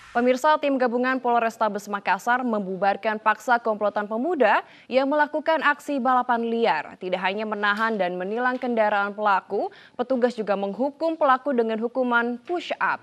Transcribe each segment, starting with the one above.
Pemirsa, tim gabungan Polrestabes Makassar membubarkan paksa komplotan pemuda yang melakukan aksi balapan liar. Tidak hanya menahan dan menilang kendaraan pelaku, petugas juga menghukum pelaku dengan hukuman push up.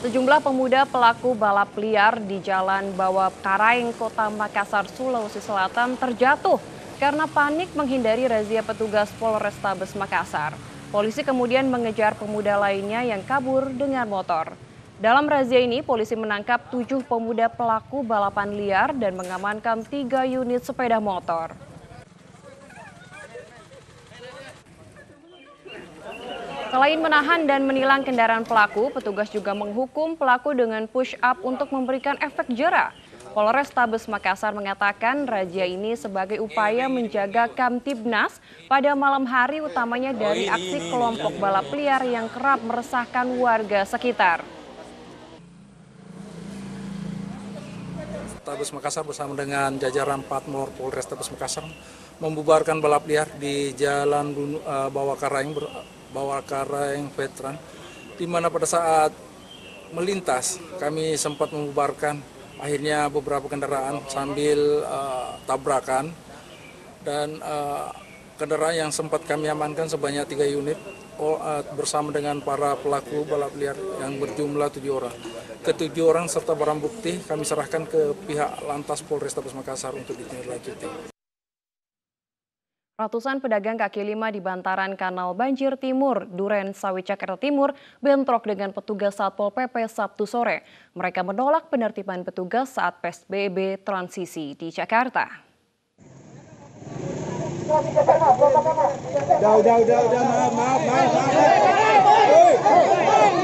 Sejumlah pemuda pelaku balap liar di Jalan Bawah Karaeng, Kota Makassar, Sulawesi Selatan terjatuh karena panik menghindari razia petugas Polrestabes Makassar. Polisi kemudian mengejar pemuda lainnya yang kabur dengan motor. Dalam razia ini, polisi menangkap 7 pemuda pelaku balapan liar dan mengamankan 3 unit sepeda motor. Selain menahan dan menilang kendaraan pelaku, petugas juga menghukum pelaku dengan push up untuk memberikan efek jera. Polrestabes Makassar mengatakan razia ini sebagai upaya menjaga Kamtibnas pada malam hari, utamanya dari aksi kelompok balap liar yang kerap meresahkan warga sekitar. Polrestabes Makassar bersama dengan jajaran Patmor Polrestabes Makassar membubarkan balap liar di Jalan Bawah Karaeng Veteran, di mana pada saat melintas kami sempat membubarkan akhirnya beberapa kendaraan sambil tabrakan, dan kendaraan yang sempat kami amankan sebanyak 3 unit bersama dengan para pelaku balap liar yang berjumlah 7 orang. Ke-7 orang serta barang bukti kami serahkan ke pihak Lantas Polrestabes Makassar untuk ditindaklanjuti. Ratusan pedagang kaki lima di bantaran Kanal Banjir Timur, Duren Sawit, Jakarta Timur bentrok dengan petugas Satpol PP Sabtu sore. Mereka menolak penertiban petugas saat PSBB transisi di Jakarta.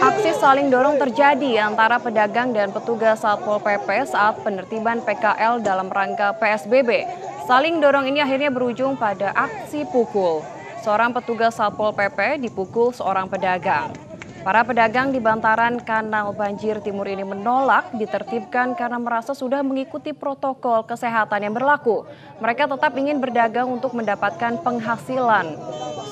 Aksi saling dorong terjadi antara pedagang dan petugas Satpol PP saat penertiban PKL dalam rangka PSBB. Saling dorong ini akhirnya berujung pada aksi pukul. Seorang petugas Satpol PP dipukul seorang pedagang. Para pedagang di bantaran Kanal Banjir Timur ini menolak ditertibkan karena merasa sudah mengikuti protokol kesehatan yang berlaku. Mereka tetap ingin berdagang untuk mendapatkan penghasilan.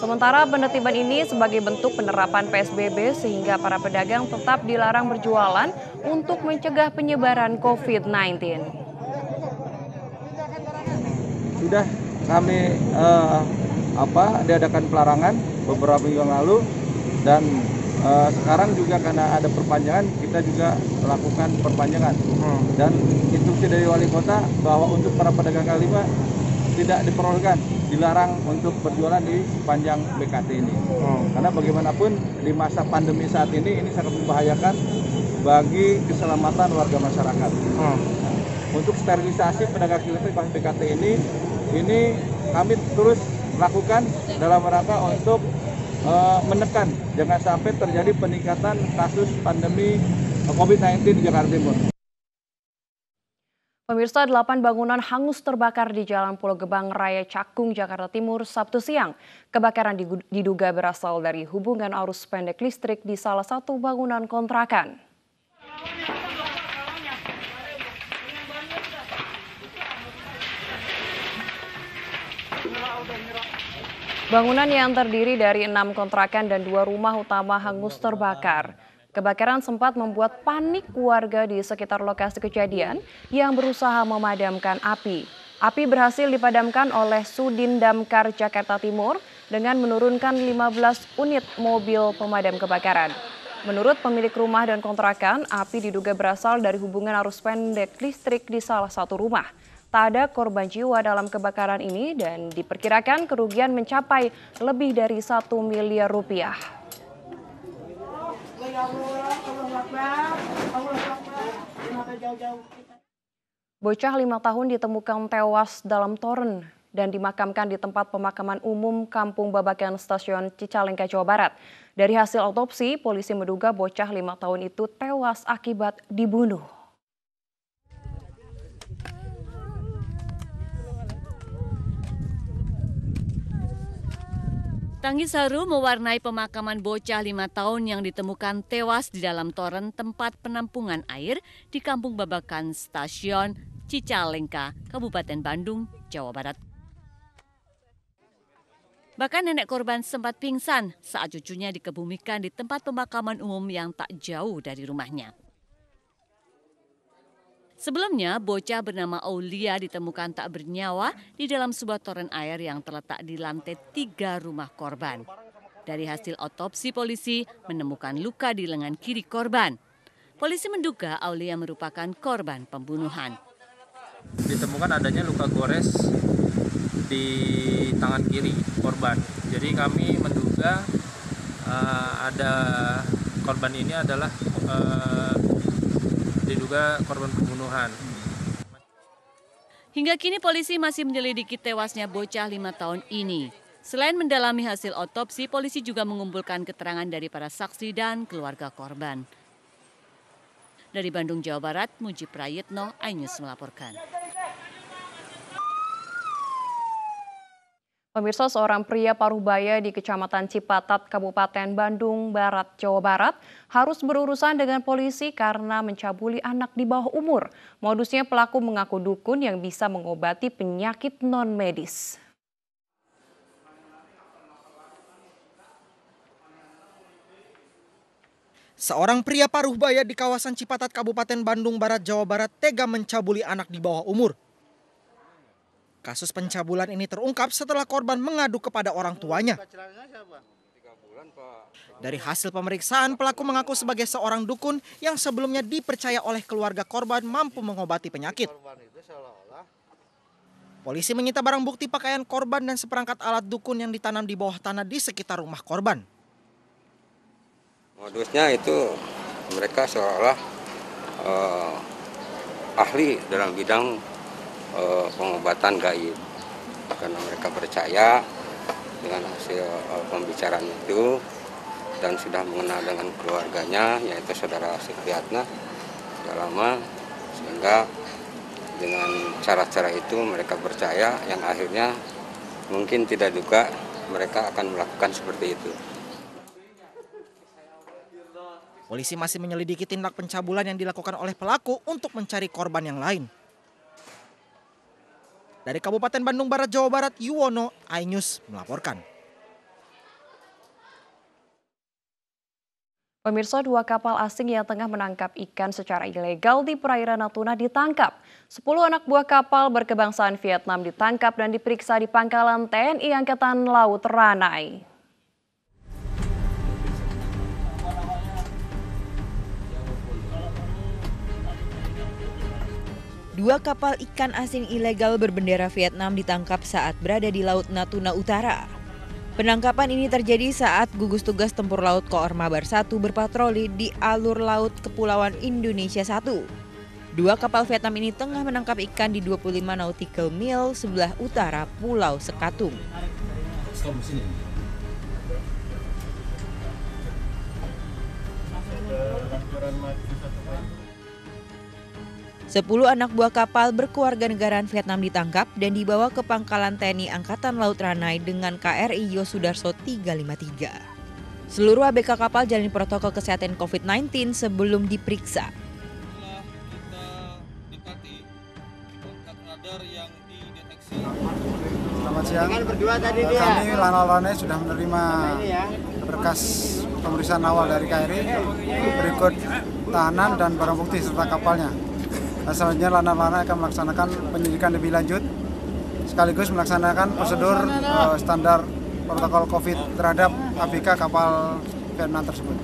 Sementara penertiban ini sebagai bentuk penerapan PSBB sehingga para pedagang tetap dilarang berjualan untuk mencegah penyebaran COVID-19. Sudah kami diadakan pelarangan beberapa minggu yang lalu, dan sekarang juga karena ada perpanjangan kita juga melakukan perpanjangan. Dan instruksi dari wali kota bahwa untuk para pedagang kaki lima tidak diperbolehkan, dilarang untuk berjualan di sepanjang BKT ini. Karena bagaimanapun di masa pandemi saat ini sangat membahayakan bagi keselamatan warga masyarakat. Untuk sterilisasi pedagang kaki lima di BKT ini kami terus lakukan dalam rangka untuk menekan jangan sampai terjadi peningkatan kasus pandemi COVID-19 di Jakarta Timur. Pemirsa, 8 bangunan hangus terbakar di Jalan Pulau Gebang Raya Cakung, Jakarta Timur, Sabtu siang. Kebakaran diduga berasal dari hubungan arus pendek listrik di salah satu bangunan kontrakan. Bangunan yang terdiri dari 6 kontrakan dan 2 rumah utama hangus terbakar. Kebakaran sempat membuat panik warga di sekitar lokasi kejadian yang berusaha memadamkan api. Api berhasil dipadamkan oleh Sudin Damkar Jakarta Timur dengan menurunkan 15 unit mobil pemadam kebakaran. Menurut pemilik rumah dan kontrakan, api diduga berasal dari hubungan arus pendek listrik di salah satu rumah. Tak ada korban jiwa dalam kebakaran ini dan diperkirakan kerugian mencapai lebih dari 1 miliar rupiah. Bocah 5 tahun ditemukan tewas dalam toren dan dimakamkan di tempat pemakaman umum Kampung Babakan Stasiun Cicalengka, Jawa Barat. Dari hasil autopsi, polisi menduga bocah 5 tahun itu tewas akibat dibunuh. Tangis haru mewarnai pemakaman bocah 5 tahun yang ditemukan tewas di dalam toren tempat penampungan air di Kampung Babakan Stasiun Cicalengka, Kabupaten Bandung, Jawa Barat. Bahkan nenek korban sempat pingsan saat cucunya dikebumikan di tempat pemakaman umum yang tak jauh dari rumahnya. Sebelumnya, bocah bernama Aulia ditemukan tak bernyawa di dalam sebuah toren air yang terletak di lantai 3 rumah korban. Dari hasil otopsi, polisi menemukan luka di lengan kiri korban. Polisi menduga Aulia merupakan korban pembunuhan. Ditemukan adanya luka gores di tangan kiri korban. Jadi kami menduga ada korban ini adalah diduga korban pembunuhan. Hingga kini polisi masih menyelidiki tewasnya bocah 5 tahun ini. Selain mendalami hasil otopsi, polisi juga mengumpulkan keterangan dari para saksi dan keluarga korban. Dari Bandung, Jawa Barat, Mujib Prayitno, iNews melaporkan. Pemirsa, seorang pria Parubaya di Kecamatan Cipatat, Kabupaten Bandung Barat, Jawa Barat, harus berurusan dengan polisi karena mencabuli anak di bawah umur. Modusnya pelaku mengaku dukun yang bisa mengobati penyakit non-medis. Seorang pria Parubaya di kawasan Cipatat, Kabupaten Bandung Barat, Jawa Barat, tega mencabuli anak di bawah umur. Kasus pencabulan ini terungkap setelah korban mengadu kepada orang tuanya. Dari hasil pemeriksaan, pelaku mengaku sebagai seorang dukun yang sebelumnya dipercaya oleh keluarga korban mampu mengobati penyakit. Polisi menyita barang bukti pakaian korban dan seperangkat alat dukun yang ditanam di bawah tanah di sekitar rumah korban. Modusnya itu mereka seolah ahli dalam bidang pengobatan gaib, karena mereka percaya dengan hasil pembicaraan itu dan sudah mengenal dengan keluarganya, yaitu saudara Supriyatna sudah lama, sehingga dengan cara-cara itu mereka percaya yang akhirnya mungkin tidak duga mereka akan melakukan seperti itu. Polisi masih menyelidiki tindak pencabulan yang dilakukan oleh pelaku untuk mencari korban yang lain. Dari Kabupaten Bandung Barat, Jawa Barat, Yuwono, iNews melaporkan. Pemirsa, 2 kapal asing yang tengah menangkap ikan secara ilegal di perairan Natuna ditangkap. 10 anak buah kapal berkebangsaan Vietnam ditangkap dan diperiksa di pangkalan TNI Angkatan Laut Ranai. Dua kapal ikan asing ilegal berbendera Vietnam ditangkap saat berada di Laut Natuna Utara. Penangkapan ini terjadi saat gugus tugas tempur laut Koormabar 1 berpatroli di alur laut Kepulauan Indonesia 1. Dua kapal Vietnam ini tengah menangkap ikan di 25 nautical mil sebelah utara Pulau Sekatung. 10 anak buah kapal berkewarganegaraan Vietnam ditangkap dan dibawa ke pangkalan TNI Angkatan Laut Ranai dengan KRI Yosudarso 353. Seluruh ABK kapal jalani protokol kesehatan COVID-19 sebelum diperiksa. Selamat siang. Kami Lanal-Ranai sudah menerima berkas pemeriksaan awal dari KRI, berikut tahanan dan barang bukti serta kapalnya. Selanjutnya Lanal-Ranai akan melaksanakan penyidikan lebih lanjut, sekaligus melaksanakan prosedur standar protokol COVID terhadap ABK kapal Vietnam tersebut.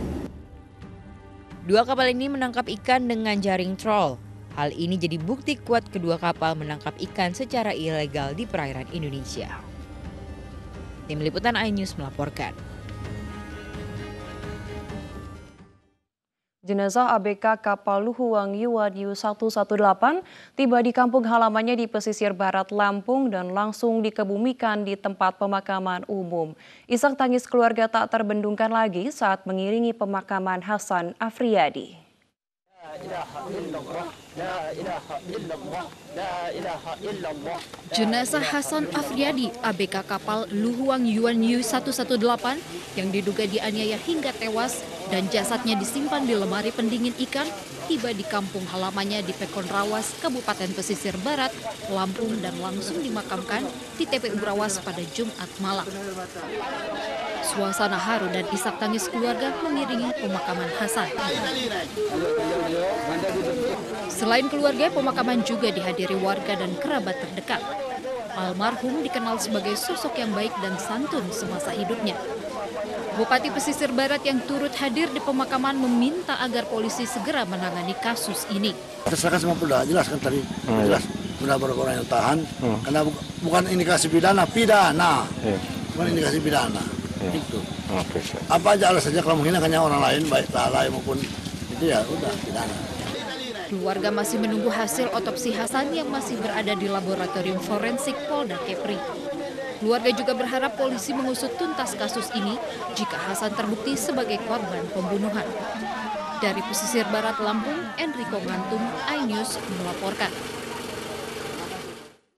Dua kapal ini menangkap ikan dengan jaring troll. Hal ini jadi bukti kuat kedua kapal menangkap ikan secara ilegal di perairan Indonesia. Tim Liputan iNews melaporkan. Jenazah ABK kapal Luhuang Yuan Yu-118 tiba di kampung halamannya di pesisir barat Lampung dan langsung dikebumikan di tempat pemakaman umum. Isak tangis keluarga tak terbendungkan lagi saat mengiringi pemakaman Hasan Afriyadi. Jenazah Hasan Afriyadi, ABK kapal Luhuang Yuan Yu 118 yang diduga dianiaya hingga tewas dan jasadnya disimpan di lemari pendingin ikan, tiba di kampung halamannya di Pekon Rawas, Kabupaten Pesisir Barat, Lampung dan langsung dimakamkan di TPU Rawas pada Jumat malam. Suasana haru dan isak tangis keluarga mengiringi pemakaman Hasan. Selain keluarga, pemakaman juga dihadiri warga dan kerabat terdekat. Almarhum dikenal sebagai sosok yang baik dan santun semasa hidupnya. Bupati Pesisir Barat yang turut hadir di pemakaman meminta agar polisi segera menangani kasus ini. Tersangka semua sudah jelas kan tadi, jelas sudah beberapa orang yang tahan, karena bukan indikasi pidana, bukan indikasi pidana. Itu. Apa aja alasannya kalau menghinakannya orang lain, baik lalai maupun itu ya udah pidana. Keluarga masih menunggu hasil otopsi Hasan yang masih berada di laboratorium forensik Polda Kepri. Keluarga juga berharap polisi mengusut tuntas kasus ini jika Hasan terbukti sebagai korban pembunuhan. Dari Pesisir Barat Lampung, Enrico Ngantung, iNews melaporkan.